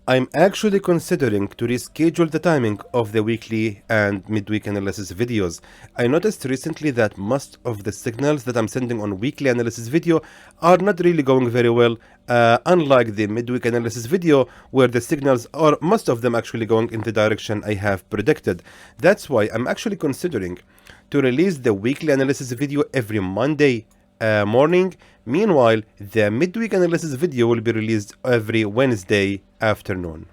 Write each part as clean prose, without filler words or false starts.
I'm actually considering to reschedule the timing of the weekly and midweek analysis videos. I noticed recently that most of the signals that I'm sending on weekly analysis video are not really going very well, unlike the midweek analysis video where the signals are most of them actually going in the direction I have predicted. That's why I'm actually considering to release the weekly analysis video every Monday morning. Meanwhile, the midweek analysis video will be released every Wednesday afternoon.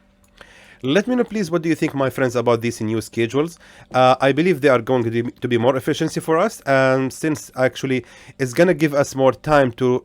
Let me know please, what do you think, my friends, about these new schedules? I believe they are going to be more efficiency for us, and since actually it's going to give us more time to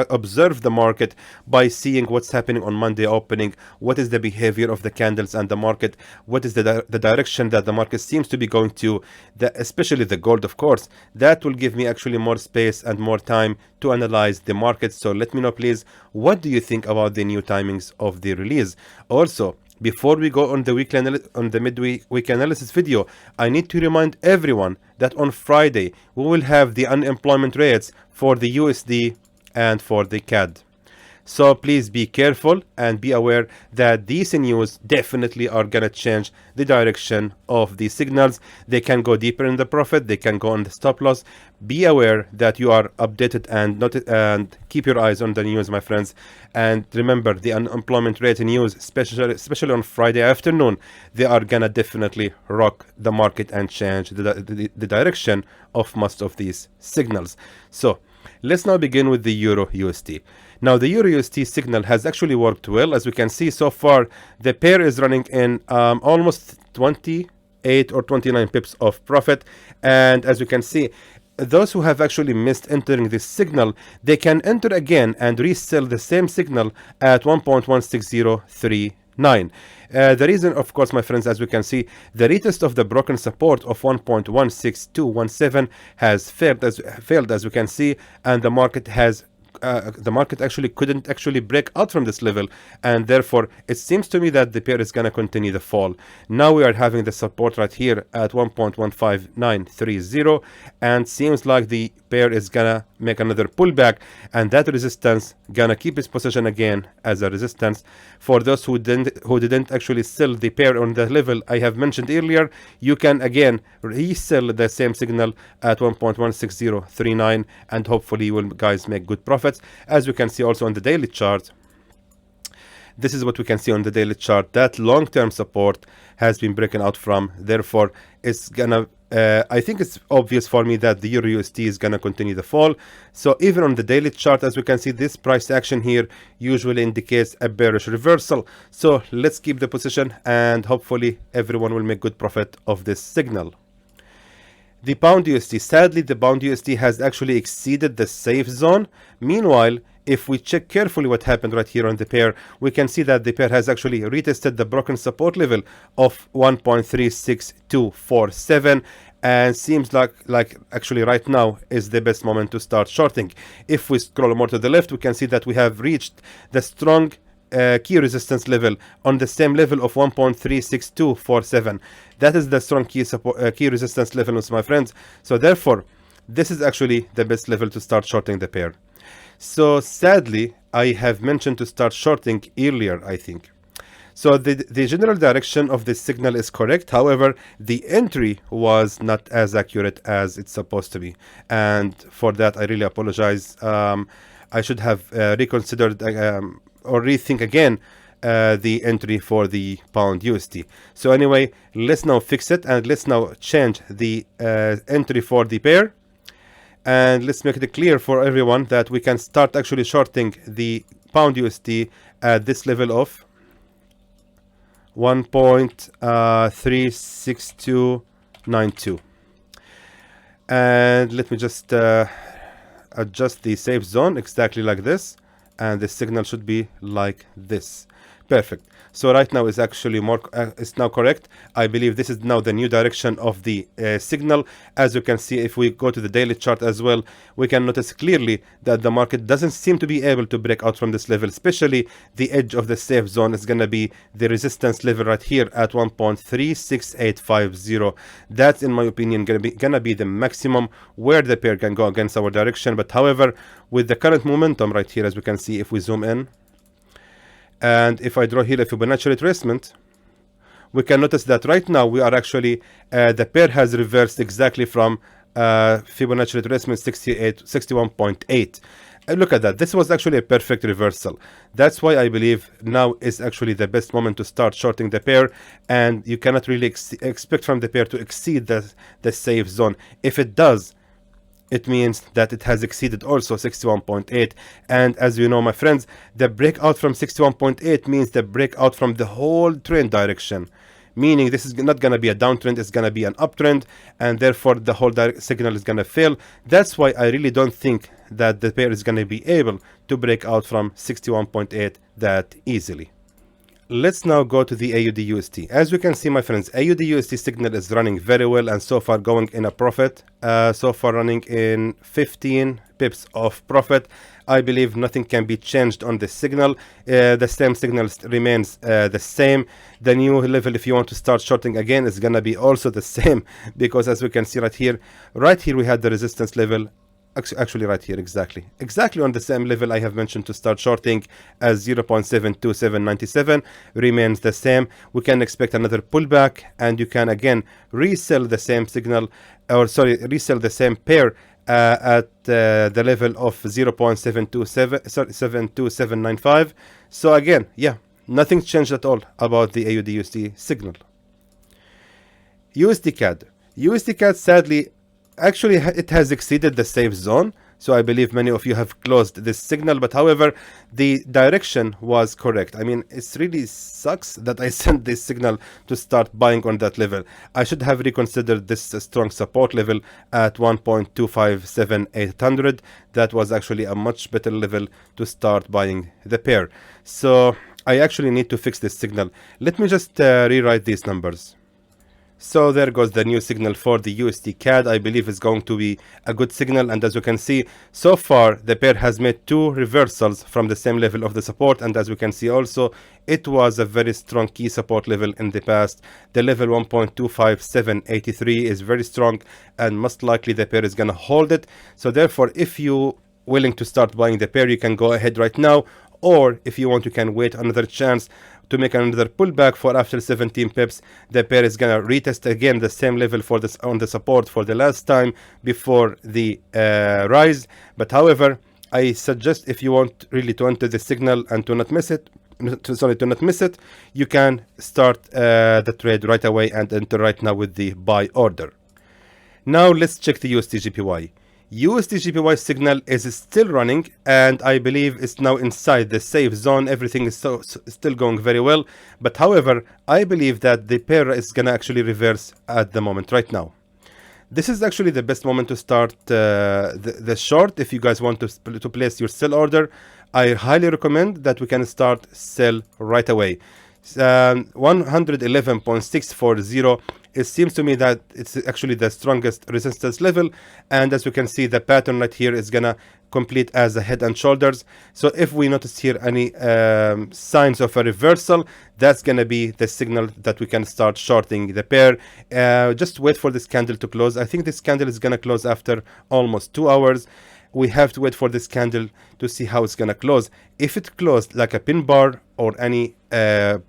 observe the market by seeing what's happening on Monday opening, what is the behavior of the candles and the market, what is the direction that the market seems to be going to, especially the gold, of course. That will give me actually more space and more time to analyze the market. So let me know please, what do you think about the new timings of the release? Also, before we go on the midweek analysis video, I need to remind everyone that on Friday we will have the unemployment rates for the USD and for the CAD. So please be careful and be aware that these news definitely are gonna change the direction of the signals. They can go deeper in the profit, they can go on the stop loss. Be aware that you are updated and keep your eyes on the news, my friends. And remember, the unemployment rate news, especially on Friday afternoon, they are gonna definitely rock the market and change the direction of most of these signals. So let's now begin with the Euro USD. Now, the Euro USD signal has actually worked well. As we can see so far, the pair is running in almost 28 or 29 pips of profit. And as you can see, those who have actually missed entering this signal, they can enter again and resell the same signal at 1.16039. The reason, of course, my friends, as we can see, the retest of the broken support of 1.16217 has failed, as we can see, and the market actually couldn't actually break out from this level, and therefore it seems to me that the pair is going to continue the fall. Now we are having the support right here at 1.15930, and seems like the pair is gonna make another pullback, and that resistance gonna keep its position again as a resistance. For those who didn't actually sell the pair on the level I have mentioned earlier, you can again resell the same signal at 1.16039, and hopefully you will guys make good profits. As we can see also on the daily chart, this is what we can see on the daily chart, that long-term support has been broken out from. Therefore, it's gonna I think it's obvious for me that the Euro USD is gonna continue the fall. So even on the daily chart, as we can see, this price action here usually indicates a bearish reversal. So let's keep the position, and hopefully everyone will make good profit of this signal. The pound USD, sadly, the pound USD has actually exceeded the safe zone. Meanwhile, if we check carefully what happened right here on the pair, we can see that the pair has actually retested the broken support level of 1.36247, and seems like actually right now is the best moment to start shorting. If we scroll more to the left, we can see that we have reached the strong key resistance level on the same level of 1.36247. That is the strong key resistance level, my friends. So therefore, this is actually the best level to start shorting the pair. So sadly, I have mentioned to start shorting earlier, I think. So the general direction of this signal is correct. However, the entry was not as accurate as it's supposed to be. And for that, I really apologize. I should have reconsidered or rethink again the entry for the pound USD. So anyway, let's now fix it, and let's now change the entry for the pair. And let's make it clear for everyone that we can start actually shorting the pound USD at this level of 1.36292. And let me just adjust the safe zone exactly like this, and the signal should be like this. Perfect. So right now is actually more, it's now correct. I believe this is now the new direction of the signal. As you can see, if we go to the daily chart as well, we can notice clearly that the market doesn't seem to be able to break out from this level, especially the edge of the safe zone is going to be the resistance level right here at 1.36850. That's, in my opinion, gonna be the maximum where the pair can go against our direction. But however, with the current momentum right here, as we can see, if we zoom in, And if I draw here a Fibonacci retracement, we can notice that right now we are actually, the pair has reversed exactly from Fibonacci retracement 61.8. And look at that. This was actually a perfect reversal. That's why I believe now is actually the best moment to start shorting the pair, and you cannot really expect from the pair to exceed the safe zone. If it does, it means that it has exceeded also 61.8. And as you know, my friends, the breakout from 61.8 means the breakout from the whole trend direction, meaning this is not going to be a downtrend, it's going to be an uptrend, and therefore the whole signal is going to fail. That's why I really don't think that the pair is going to be able to break out from 61.8 that easily. Let's now go to the AUD USD. As we can see, my friends, AUD USD signal is running very well and so far going in a profit. So far running in 15 pips of profit. I believe nothing can be changed on the signal. The same signal remains the same. The new level, if you want to start shorting again, is gonna be also the same, because as we can see right here we had the resistance level. Actually right here, exactly on the same level I have mentioned to start shorting as 0.72797 remains the same. We can expect another pullback, and you can again resell the same signal, or sorry, resell the same pair at the level of 0.72795. So again, yeah, nothing changed at all about the AUD USD signal. USD Cad. USD Cad, sadly, actually it has exceeded the safe zone, so I believe many of you have closed this signal, but however the direction was correct. I mean, it really sucks that I sent this signal to start buying on that level. I should have reconsidered this strong support level at 1.257800. That was actually a much better level to start buying the pair. So I actually need to fix this signal. Let me just rewrite these numbers. So there goes the new signal for the USD CAD. I believe it's going to be a good signal, and as you can see, so far the pair has made two reversals from the same level of the support, and as we can see also, it was a very strong key support level in the past. The level 1.25783 is very strong, and most likely the pair is gonna hold it. So therefore, if you willing to start buying the pair, you can go ahead right now, or if you want, you can wait another chance to make another pullback for after 17 pips. The pair is gonna retest again the same level for this on the support for the last time before the rise. But however, I suggest, if you want really to enter the signal and to not miss it, you can start the trade right away and enter right now with the buy order. Now let's check the USD/JPY. USD/JPY signal is still running, and I believe it's now inside the safe zone. Everything is still going very well, but however, I believe that the pair is gonna actually reverse at the moment right now. This is actually the best moment to start the short. If you guys want to place your sell order, I highly recommend that we can start sell right away. 111.640. It seems to me that it's actually the strongest resistance level, and as you can see, the pattern right here is gonna complete as a head and shoulders. So if we notice here any signs of a reversal, that's gonna be the signal that we can start shorting the pair. Just wait for this candle to close. I think this candle is gonna close after almost 2 hours. We have to wait for this candle to see how it's gonna close. If it closed like a pin bar or any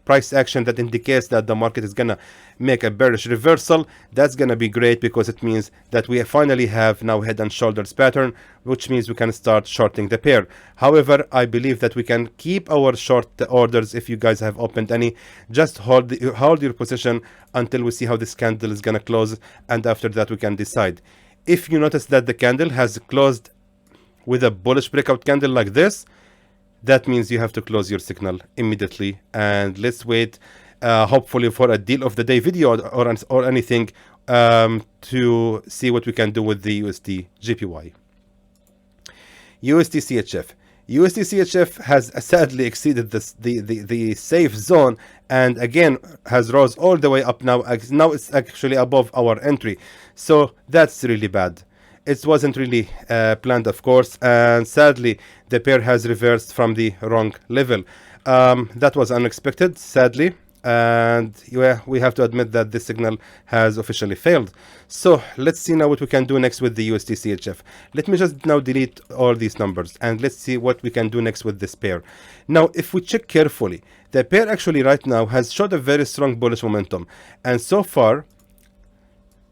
price action that indicates that the market is gonna make a bearish reversal, that's gonna be great, because it means that we finally have now head and shoulders pattern, which means we can start shorting the pair. However, I believe that we can keep our short orders. If you guys have opened any, just hold your position until we see how this candle is gonna close, and after that we can decide. If you notice that the candle has closed with a bullish breakout candle like this, that means you have to close your signal immediately. And let's wait hopefully for a deal of the day video or anything to see what we can do with the USD/JPY. USD/CHF. USD/CHF has sadly exceeded the safe zone, and again has rose all the way up now. Now it's actually above our entry, so that's really bad. It wasn't really planned, of course, and sadly the pair has reversed from the wrong level. That was unexpected, sadly. And yeah, we have to admit that this signal has officially failed. So let's see now what we can do next with the USD CHF. Let me just now delete all these numbers and let's see what we can do next with this pair. Now if we check carefully, the pair actually right now has showed a very strong bullish momentum, and so far,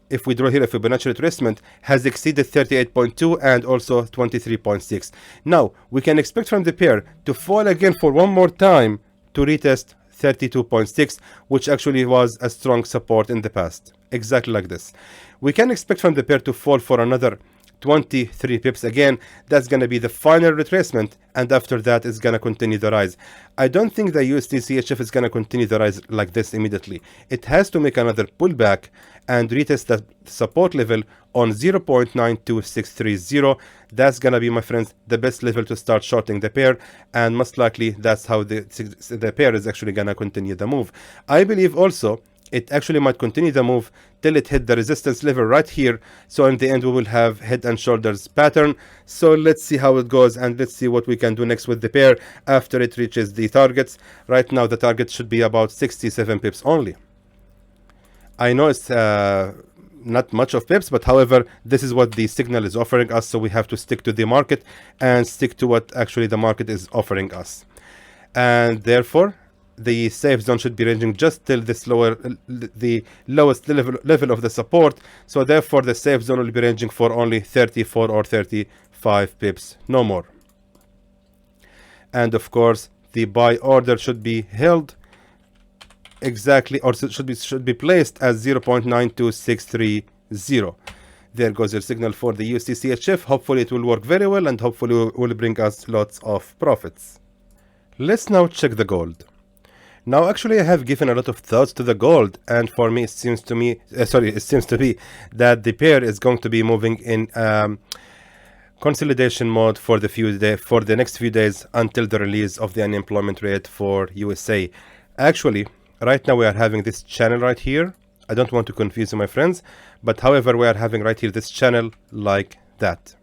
if we draw here a Fibonacci retracement, has exceeded 38.2 and also 23.6. Now we can expect from the pair to fall again for one more time to retest 32.6, which actually was a strong support in the past, exactly like this. We can expect from the pair to fall for another 23 pips again. That's going to be the final retracement, and after that it's going to continue the rise. I don't think the USD CHF is going to continue the rise like this immediately. It has to make another pullback and retest that support level on 0.92630. That's going to be, my friends, the best level to start shorting the pair, and most likely that's how the pair is actually going to continue the move. I believe also it actually might continue the move till it hit the resistance level right here. So in the end, we will have head and shoulders pattern. So let's see how it goes, and let's see what we can do next with the pair after it reaches the targets. Right now, the target should be about 67 pips only. I know it's not much of pips, but however, this is what the signal is offering us. So we have to stick to the market and stick to what actually the market is offering us. And therefore, the safe zone should be ranging just till this the lowest level of the support. So therefore the safe zone will be ranging for only 34 or 35 pips, no more. And of course the buy order should be held exactly, or should be placed as 0.92630. There goes your signal for the USD CHF. Hopefully it will work very well, and hopefully will bring us lots of profits. Let's now check the gold. Now, actually, I have given a lot of thoughts to the gold, and for me, it seems to be that the pair is going to be moving in consolidation mode for the next few days until the release of the unemployment rate for USA. Actually, right now we are having this channel right here. I don't want to confuse you, my friends, but however, we are having right here this channel like that.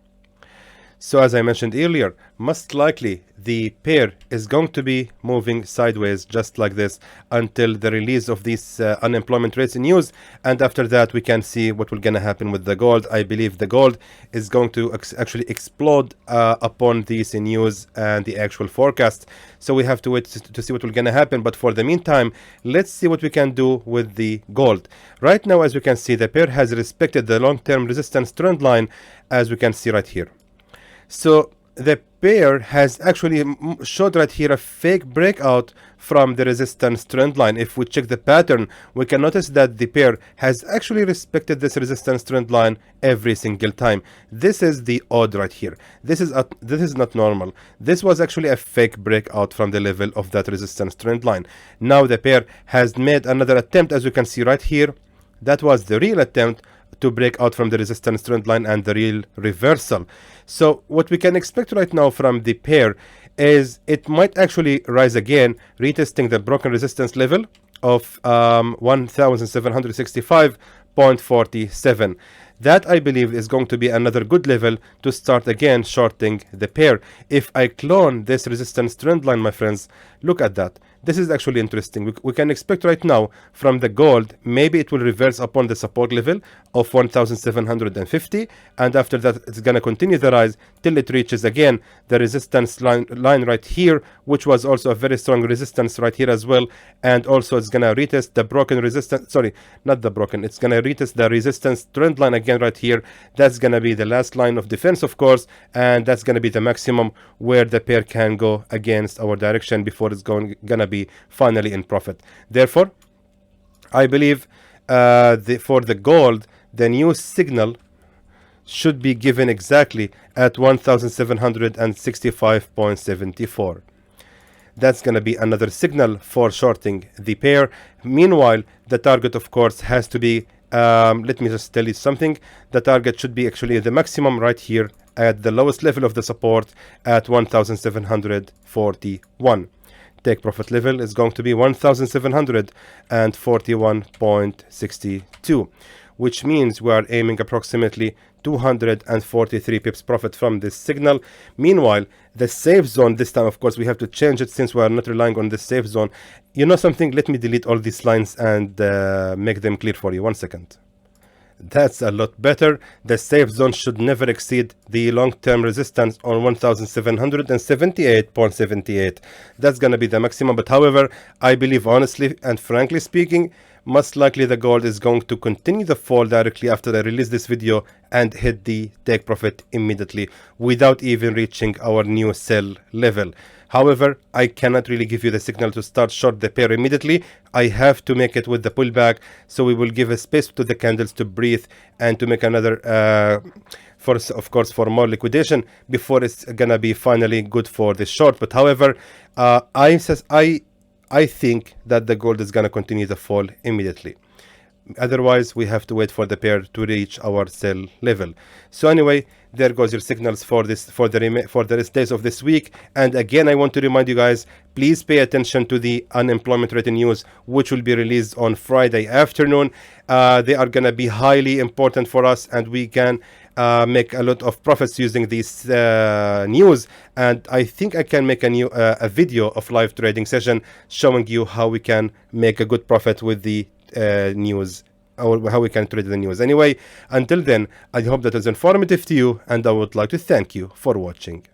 So as I mentioned earlier, most likely the pair is going to be moving sideways just like this until the release of these unemployment rates news, and after that we can see what will gonna happen with the gold. I believe the gold is going to actually explode upon these news and the actual forecast. So we have to wait to see what will gonna happen, but for the meantime, let's see what we can do with the gold. Right now, as we can see, the pair has respected the long-term resistance trend line, as we can see right here. So the pair has actually showed right here a fake breakout from the resistance trend line. If we check the pattern, we can notice that the pair has actually respected this resistance trend line every single time. This is the odd right here. This is not normal. This was actually a fake breakout from the level of that resistance trend line. Now the pair has made another attempt, as you can see right here. That was the real attempt to break out from the resistance trend line and the real reversal. So what we can expect right now from the pair is it might actually rise again, retesting the broken resistance level of 1765.47. That, I believe, is going to be another good level to start again shorting the pair. If I clone this resistance trend line, my friends, look at that. This is actually interesting. We can expect right now from the gold, maybe it will reverse upon the support level of 1750, and after that it's going to continue the rise till it reaches again the resistance line right here, which was also a very strong resistance right here as well. And also it's going to retest the broken resistance, sorry, not the broken, it's going to retest the resistance trend line again right here. That's going to be the last line of defense, of course, and that's going to be the maximum where the pair can go against our direction before it's going to be finally in profit. Therefore, I believe for the gold, the new signal should be given exactly at 1765.74. That's going to be another signal for shorting the pair. Meanwhile, the target, of course, has to be, let me just tell you something. The target should be actually the maximum right here at the lowest level of the support at 1741. Take profit level is going to be 1741.62, which means we are aiming approximately 243 pips profit from this signal. Meanwhile, the safe zone, this time of course we have to change it since we are not relying on the safe zone. You know something, let me delete all these lines and make them clear for you. 1 second. That's a lot better. The safe zone should never exceed the long-term resistance on 1778.78. That's gonna be the maximum. But however, I believe honestly and frankly speaking, most likely the gold is going to continue the fall directly after I release this video and hit the take profit immediately without even reaching our new sell level. However, I cannot really give you the signal to start short the pair immediately. I have to make it with the pullback, so we will give a space to the candles to breathe and to make another of course for more liquidation before it's gonna be finally good for the short. But however, I think that the gold is gonna continue the fall immediately. Otherwise, we have to wait for the pair to reach our sell level. So anyway, there goes your signals for the rest days of this week. And again, I want to remind you guys, please pay attention to the unemployment rate news, which will be released on Friday afternoon. They are going to be highly important for us, and we can make a lot of profits using this news. And I think I can make a video of live trading session showing you how we can make a good profit with the news, or how we can trade the news. Anyway, until then, I hope that is informative to you, and I would like to thank you for watching.